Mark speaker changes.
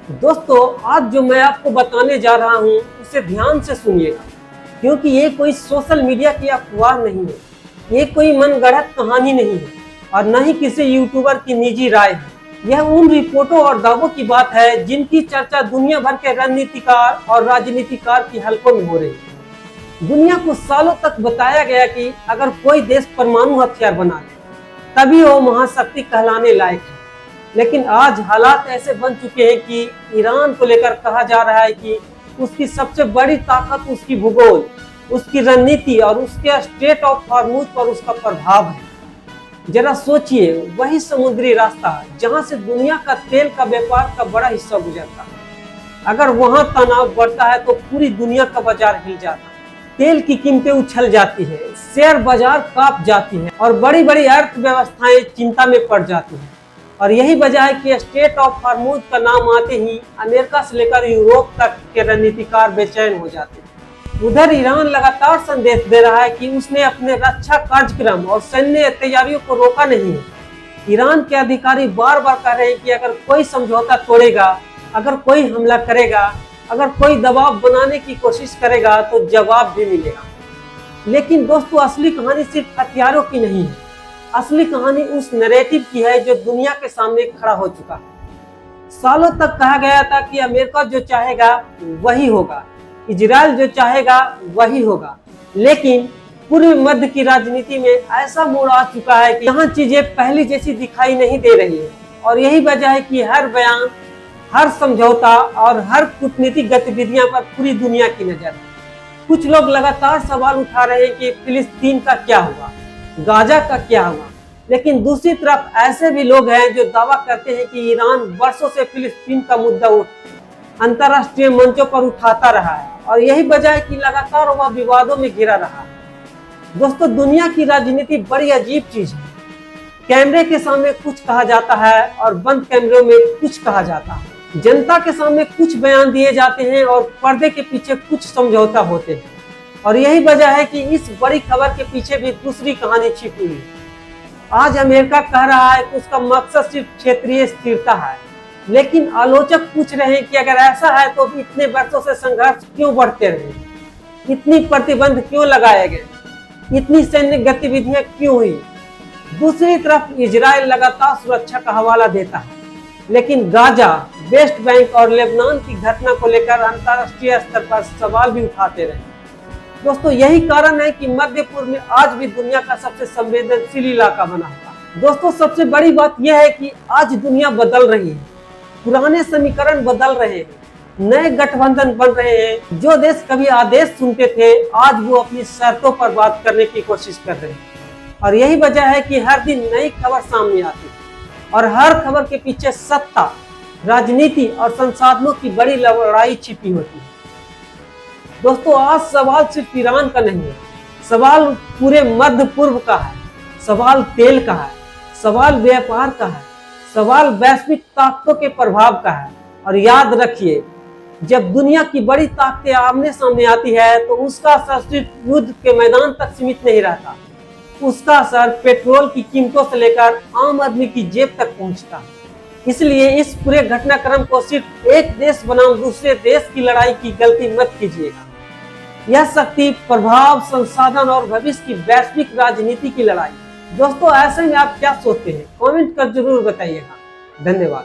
Speaker 1: दोस्तों, आज जो मैं आपको बताने जा रहा हूँ उसे ध्यान से सुनिएगा, क्योंकि ये कोई सोशल मीडिया की अफवाह नहीं है, ये कोई मनगढ़ंत कहानी नहीं है और न ही किसी यूट्यूबर की निजी राय है। यह उन रिपोर्टों और दावों की बात है जिनकी चर्चा दुनिया भर के रणनीतिकार और राजनीतिकार की हलकों में हो रही है। दुनिया को सालों तक बताया गया कि अगर कोई देश परमाणु हथियार बना ले तभी वो महाशक्ति कहलाने लायक है, लेकिन आज हालात ऐसे बन चुके हैं कि ईरान को लेकर कहा जा रहा है कि उसकी सबसे बड़ी ताकत उसकी भूगोल, उसकी रणनीति और उसके स्ट्रेट ऑफ हॉर्मुज पर उसका प्रभाव है। जरा सोचिए, वही समुद्री रास्ता जहां से दुनिया का तेल का व्यापार का बड़ा हिस्सा गुजरता है, अगर वहां तनाव बढ़ता है तो पूरी दुनिया का बाजार हिल जाता है, तेल की कीमतें उछल जाती है, शेयर बाजार कांप जाती है और बड़ी बड़ी अर्थव्यवस्थाएं चिंता में पड़ जाती हैं। और यही वजह है कि स्ट्रेट ऑफ हॉर्मुज का नाम आते ही अमेरिका से लेकर यूरोप तक के रणनीतिकार बेचैन हो जाते हैं। उधर ईरान लगातार संदेश दे रहा है कि उसने अपने रक्षा कार्यक्रम और सैन्य तैयारियों को रोका नहीं है। ईरान के अधिकारी बार बार कह रहे हैं कि अगर कोई समझौता तोड़ेगा, अगर कोई हमला करेगा, अगर कोई दबाव बनाने की कोशिश करेगा तो जवाब भी मिलेगा। लेकिन दोस्तों, असली कहानी सिर्फ हथियारों की नहीं है, असली कहानी उस नैरेटिव की है जो दुनिया के सामने खड़ा हो चुका है। सालों तक कहा गया था कि अमेरिका जो चाहेगा वही होगा, इजराइल जो चाहेगा वही होगा, लेकिन पूर्व मध्य की राजनीति में ऐसा मोड़ आ चुका है कि यहाँ चीजें पहले जैसी दिखाई नहीं दे रही है। और यही वजह है कि हर बयान, हर समझौता और हर कूटनीतिक गतिविधियां पर पूरी दुनिया की नजर है। कुछ लोग लगातार सवाल उठा रहे हैं कि फिलिस्तीन का क्या हुआ, गाजा का क्या हुआ, लेकिन दूसरी तरफ ऐसे भी लोग हैं जो दावा करते हैं कि ईरान वर्षों से फिलिस्तीन का मुद्दा अंतर्राष्ट्रीय मंचों पर उठाता रहा है और यही वजह है कि लगातार वह विवादों में घिरा रहा है। दोस्तों, दुनिया की राजनीति बड़ी अजीब चीज है। कैमरे के सामने कुछ कहा जाता है और बंद कैमरों में कुछ कहा जाता है। जनता के सामने कुछ बयान दिए जाते हैं और पर्दे के पीछे कुछ समझौता होते हैं। और यही वजह है कि इस बड़ी खबर के पीछे भी दूसरी कहानी छिपी हुई है। आज अमेरिका कह रहा है कि उसका मकसद सिर्फ क्षेत्रीय स्थिरता है, लेकिन आलोचक पूछ रहे हैं कि अगर ऐसा है तो इतने वर्षों से संघर्ष क्यों बढ़ते रहे, इतनी प्रतिबंध क्यों लगाए गए, इतनी सैन्य गतिविधियां क्यों हुई। दूसरी तरफ इजराइल लगातार सुरक्षा का हवाला देता है, लेकिन गाजा, वेस्ट बैंक और लेबनान की घटना को लेकर अंतर्राष्ट्रीय स्तर पर सवाल भी उठाते रहे। दोस्तों, यही कारण है कि मध्य पूर्व में आज भी दुनिया का सबसे संवेदनशील इलाका बना हुआ है। दोस्तों, सबसे बड़ी बात यह है कि आज दुनिया बदल रही है, पुराने समीकरण बदल रहे हैं, नए गठबंधन बन रहे हैं। जो देश कभी आदेश सुनते थे, आज वो अपनी शर्तों पर बात करने की कोशिश कर रहे हैं। और यही वजह है कि हर दिन नई खबर सामने आती है और हर खबर के पीछे सत्ता, राजनीति और संसाधनों की बड़ी लड़ाई छिपी होती है। दोस्तों, आज सवाल सिर्फ ईरान का नहीं है, सवाल पूरे मध्य पूर्व का है, सवाल तेल का है, सवाल व्यापार का है, सवाल वैश्विक ताकतों के प्रभाव का है। और याद रखिए, जब दुनिया की बड़ी ताकतें आमने सामने आती है तो उसका असर सिर्फ युद्ध के मैदान तक सीमित नहीं रहता, उसका असर पेट्रोल की कीमतों से लेकर आम आदमी की जेब तक पहुंचता है। इसलिए इस पूरे घटनाक्रम को सिर्फ एक देश बनाम दूसरे देश की लड़ाई की गलती मत कीजिएगा। यह शक्ति, प्रभाव, संसाधन और भविष्य की वैश्विक राजनीति की लड़ाई। दोस्तों, ऐसे में आप क्या सोचते हैं? कमेंट कर जरूर बताइएगा। धन्यवाद।